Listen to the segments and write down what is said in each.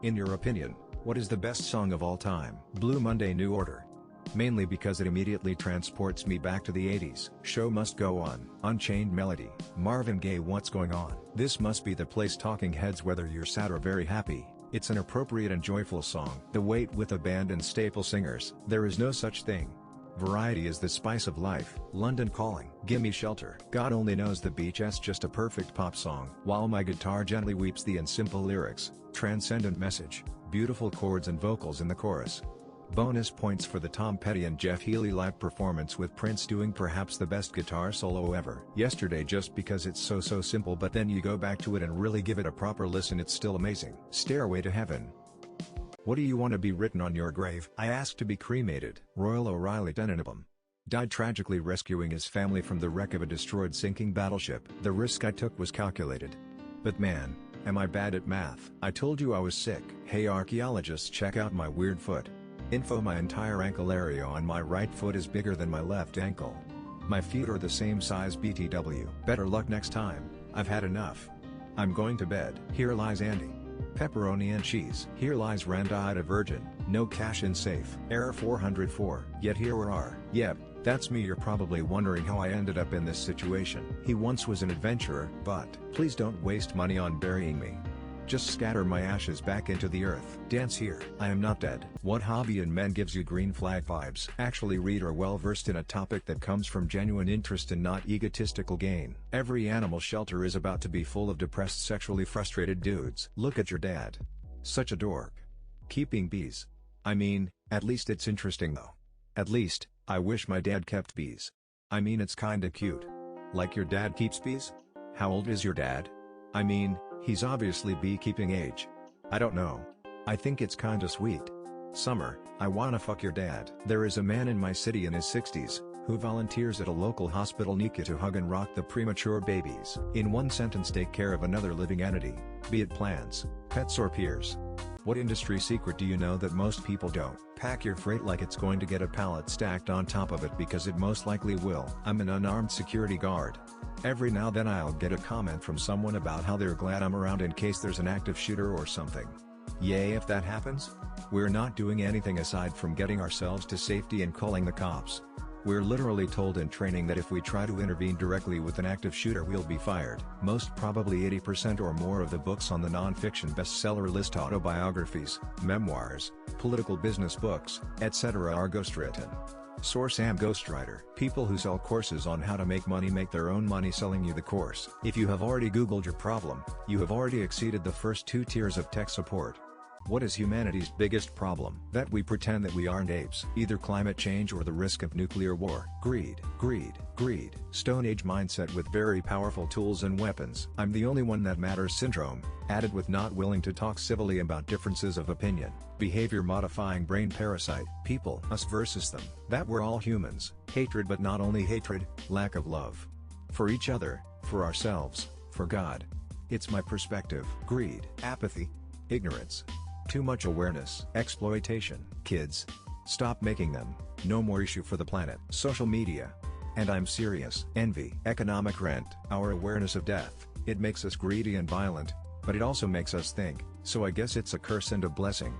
In your opinion, what is the best song of all time? Blue Monday New Order. Mainly because it immediately transports me back to the 80s. Show Must Go On. Unchained Melody. Marvin Gaye What's Going On. This must be the place. Talking Heads Whether You're Sad or Very Happy. It's an appropriate and joyful song. The Weight with a band and staple singers. There is no such thing. Variety is the spice of life. London Calling. Gimme Shelter. God Only Knows the Beach. Just a perfect pop song. While My Guitar Gently Weeps. The simple lyrics. Transcendent message. Beautiful chords and vocals in the chorus. Bonus points for the Tom Petty and Jeff Healey live performance with Prince doing perhaps the best guitar solo ever. Yesterday just because it's so simple, but then you go back to it and really give it a proper listen, it's still amazing. Stairway to Heaven. What do you want to be written on your grave? I ask to be cremated. Royal O'Reilly Tenenbaum died tragically rescuing his family from the wreck of a destroyed sinking battleship. The risk I took was calculated. But man, am I bad at math. I told you I was sick. Hey archaeologists, check out my weird foot. Info: my entire ankle area on my right foot is bigger than my left ankle. My feet are the same size BTW. Better luck next time. I've had enough. I'm going to bed. Here lies Andy. Pepperoni and cheese. Here lies Randa a virgin. No cash in safe. Error 404. Yet here we are. Yep, that's me. You're probably wondering how I ended up in this situation. He once was an adventurer, but please don't waste money on burying me. Just scatter my ashes back into the earth. Dance here. I am not dead. What hobby in men gives you green flag vibes? Actually read or well versed in a topic that comes from genuine interest and not egotistical gain. Every animal shelter is about to be full of depressed sexually frustrated dudes. Look at your dad. Such a dork. Keeping bees. I mean, at least it's interesting though. At least, I wish my dad kept bees. I mean it's kinda cute. Like your dad keeps bees? How old is your dad? I mean, he's obviously beekeeping age. I don't know. I think it's kinda sweet. Summer, I wanna fuck your dad. There is a man in my city in his 60s, who volunteers at a local hospital Nika to hug and rock the premature babies. In one sentence, take care of another living entity, be it plants, pets or peers. What industry secret do you know that most people don't? Pack your freight like it's going to get a pallet stacked on top of it because it most likely will. I'm an unarmed security guard. Every now then I'll get a comment from someone about how they're glad I'm around in case there's an active shooter or something. Yay if that happens. We're not doing anything aside from getting ourselves to safety and calling the cops. We're literally told in training that if we try to intervene directly with an active shooter we'll be fired. Most probably 80% or more of the books on the non-fiction bestseller list, autobiographies, memoirs, political business books, etc. are ghostwritten. Source: am ghostwriter. People who sell courses on how to make money make their own money selling you the course. If you have already Googled your problem, you have already exceeded the first 2 tiers of tech support. What is humanity's biggest problem? That we pretend that we aren't apes. Either climate change or the risk of nuclear war. Greed, greed, greed. Stone Age mindset with very powerful tools and weapons. I'm the only one that matters syndrome, added with not willing to talk civilly about differences of opinion. Behavior modifying brain parasite. People, us versus them. That we're all humans. Hatred, but not only hatred, lack of love. For each other, for ourselves, for God. It's my perspective. Greed, apathy, ignorance. Too much awareness. Exploitation. Kids. Stop making them. No more issue for the planet. Social media. And I'm serious. Envy. Economic rent. Our awareness of death. It makes us greedy and violent, but it also makes us think, so I guess it's a curse and a blessing.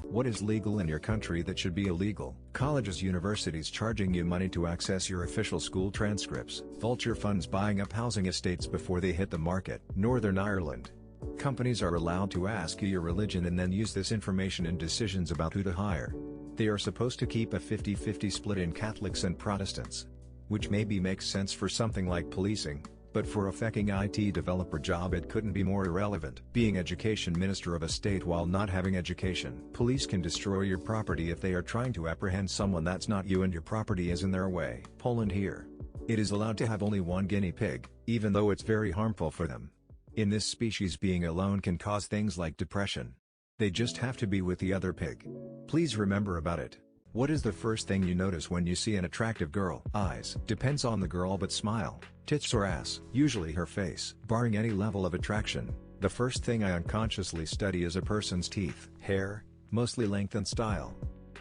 What is legal in your country that should be illegal? Colleges, universities charging you money to access your official school transcripts. Vulture funds buying up housing estates before they hit the market. Northern Ireland. Companies are allowed to ask you your religion and then use this information in decisions about who to hire. They are supposed to keep a 50-50 split in Catholics and Protestants. Which maybe makes sense for something like policing. But for a fucking IT developer job it couldn't be more irrelevant. Being education minister of a state while not having education. Police can destroy your property if they are trying to apprehend someone that's not you and your property is in their way. Poland here. It is allowed to have only one guinea pig, even though it's very harmful for them. In this species being alone can cause things like depression. They just have to be with the other pig. Please remember about it. What is the first thing you notice when you see an attractive girl? Eyes. Depends on the girl, but smile. Tits or ass. Usually her face. Barring any level of attraction, the first thing I unconsciously study is a person's teeth. Hair, mostly length and style.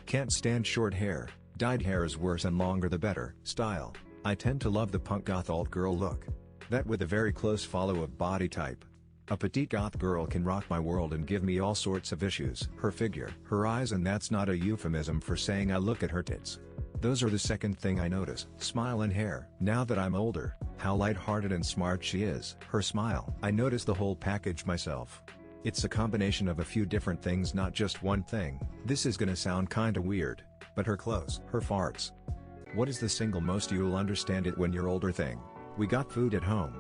Can't stand short hair. Dyed hair is worse and longer the better. Style. I tend to love the punk goth alt girl look. That with a very close follow of body type. A petite goth girl can rock my world and give me all sorts of issues. Her figure, her eyes, and that's not a euphemism for saying I look at her tits. Those are the second thing I notice. Smile and hair. Now that I'm older, how lighthearted and smart she is. Her smile. I notice the whole package myself. It's a combination of a few different things, not just one thing. This is gonna sound kinda weird, but her clothes. Her farts. What is the single most you'll understand it when you're older thing? We got food at home.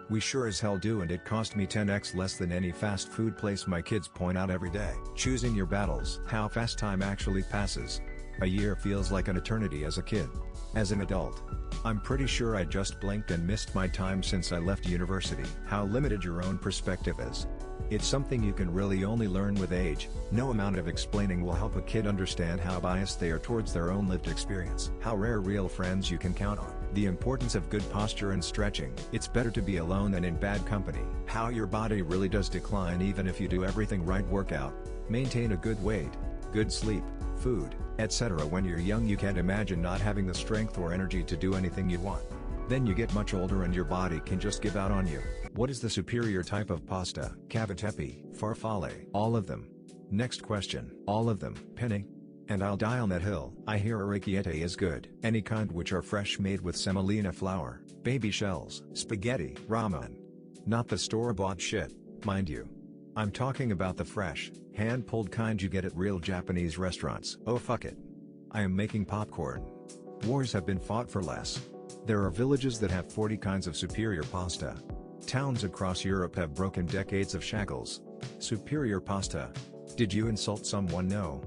We sure as hell do, and it cost me 10x less than any fast food place my kids point out every day. Choosing your battles. How fast time actually passes. A year feels like an eternity as a kid. As an adult, I'm pretty sure I just blinked and missed my time since I left university. How limited your own perspective is. It's something you can really only learn with age. No amount of explaining will help a kid understand how biased they are towards their own lived experience. How rare real friends you can count on. The importance of good posture and stretching. It's better to be alone than in bad company. How your body really does decline even if you do everything right. Workout. Maintain a good weight. Good sleep, food, etc. When you're young you can't imagine not having the strength or energy to do anything you want. Then you get much older and your body can just give out on you. What is the superior type of pasta? Cavatappi, farfalle. All of them. Next question. All of them. Penny. And I'll die on that hill. I hear orecchiette is good. Any kind which are fresh, made with semolina flour, baby shells, spaghetti, ramen. Not the store-bought shit, mind you. I'm talking about the fresh, hand-pulled kind you get at real Japanese restaurants. Oh fuck it. I am making popcorn. Wars have been fought for less. There are villages that have 40 kinds of superior pasta. Towns across Europe have broken decades of shackles. Superior pasta. Did you insult someone? No.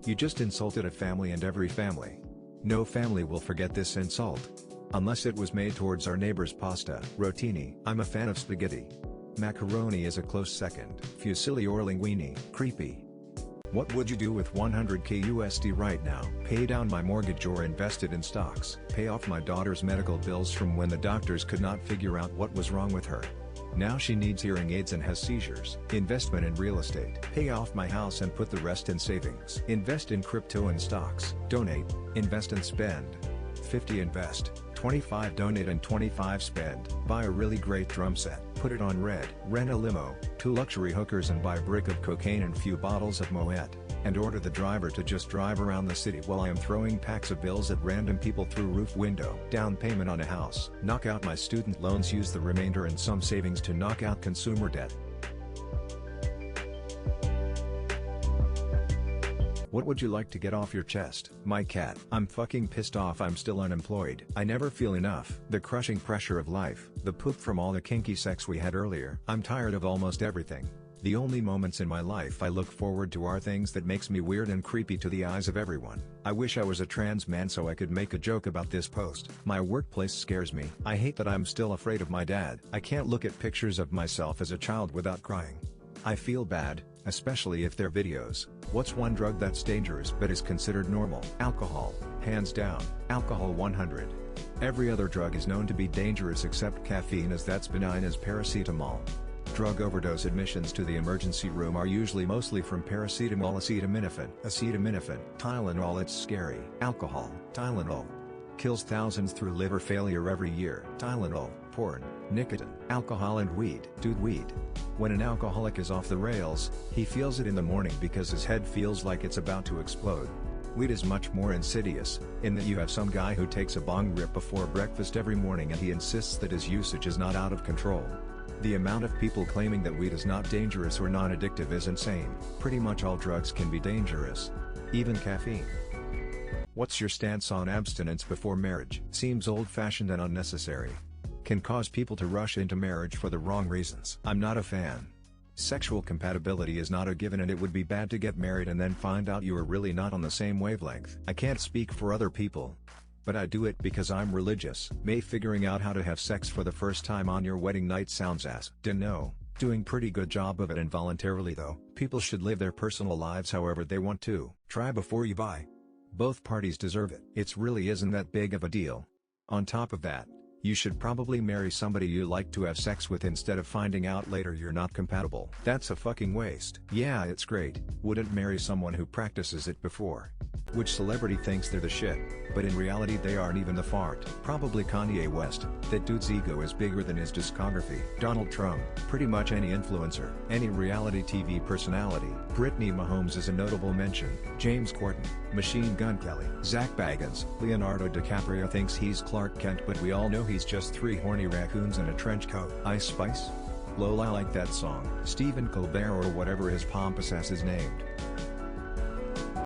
You just insulted a family, and every family. No family will forget this insult. Unless it was made towards our neighbor's pasta. Rotini. I'm a fan of spaghetti. Macaroni is a close second. Fusilli or linguine. Creepy. What would you do with 100k USD right now? Pay down my mortgage or invest it in stocks. Pay off my daughter's medical bills from when the doctors could not figure out what was wrong with her. Now she needs hearing aids and has seizures. Investment in real estate. Pay off my house and put the rest in savings. Invest in crypto and stocks. Donate, invest and spend. 50 invest, 25 donate and 25 spend. Buy a really great drum set. Put it on red. Rent a limo, 2 luxury hookers and buy a brick of cocaine and few bottles of Moet. And order the driver to just drive around the city while I am throwing packs of bills at random people through roof window. Down payment on a house. Knock out my student loans. Use the remainder and some savings to knock out consumer debt. What would you like to get off your chest? My cat. I'm fucking pissed off I'm still unemployed. I never feel enough. The crushing pressure of life. The poop from all the kinky sex we had earlier. I'm tired of almost everything. The only moments in my life I look forward to are things that makes me weird and creepy to the eyes of everyone. I wish I was a trans man so I could make a joke about this post. My workplace scares me. I hate that I'm still afraid of my dad. I can't look at pictures of myself as a child without crying. I feel bad, especially if they're videos. What's one drug that's dangerous but is considered normal? Alcohol, hands down. Alcohol 100. Every other drug is known to be dangerous except caffeine, as that's benign as paracetamol. Drug overdose admissions to the emergency room are usually mostly from paracetamol, acetaminophen, Tylenol. It's scary. Alcohol, Tylenol. Kills thousands through liver failure every year. Tylenol, porn, nicotine, alcohol and weed. Dude, weed. When an alcoholic is off the rails, he feels it in the morning because his head feels like it's about to explode. Weed is much more insidious, in that you have some guy who takes a bong rip before breakfast every morning and he insists that his usage is not out of control. The amount of people claiming that weed is not dangerous or non-addictive is insane. Pretty much all drugs can be dangerous. Even caffeine. What's your stance on abstinence before marriage? Seems old-fashioned and unnecessary. Can cause people to rush into marriage for the wrong reasons. I'm not a fan. Sexual compatibility is not a given, and it would be bad to get married and then find out you are really not on the same wavelength. I can't speak for other people, but I do it because I'm religious. Figuring out how to have sex for the first time on your wedding night sounds ass. Dunno. Doing pretty good job of it involuntarily though. People should live their personal lives however they want to. Try before you buy. Both parties deserve it. It really isn't that big of a deal. On top of that, you should probably marry somebody you like to have sex with instead of finding out later you're not compatible. That's a fucking waste. Yeah, it's great. Wouldn't marry someone who practices it before. Which celebrity thinks they're the shit, but in reality they aren't even the fart? Probably Kanye West. That dude's ego is bigger than his discography. Donald Trump. Pretty much any influencer. Any reality TV personality. Brittany Mahomes is a notable mention. James Corden. Machine Gun Kelly. Zach Bagans. Leonardo DiCaprio thinks he's Clark Kent, but we all know he's just 3 horny raccoons in a trench coat. Ice Spice? Lola, I like that song. Stephen Colbert, or whatever his pompous ass is named.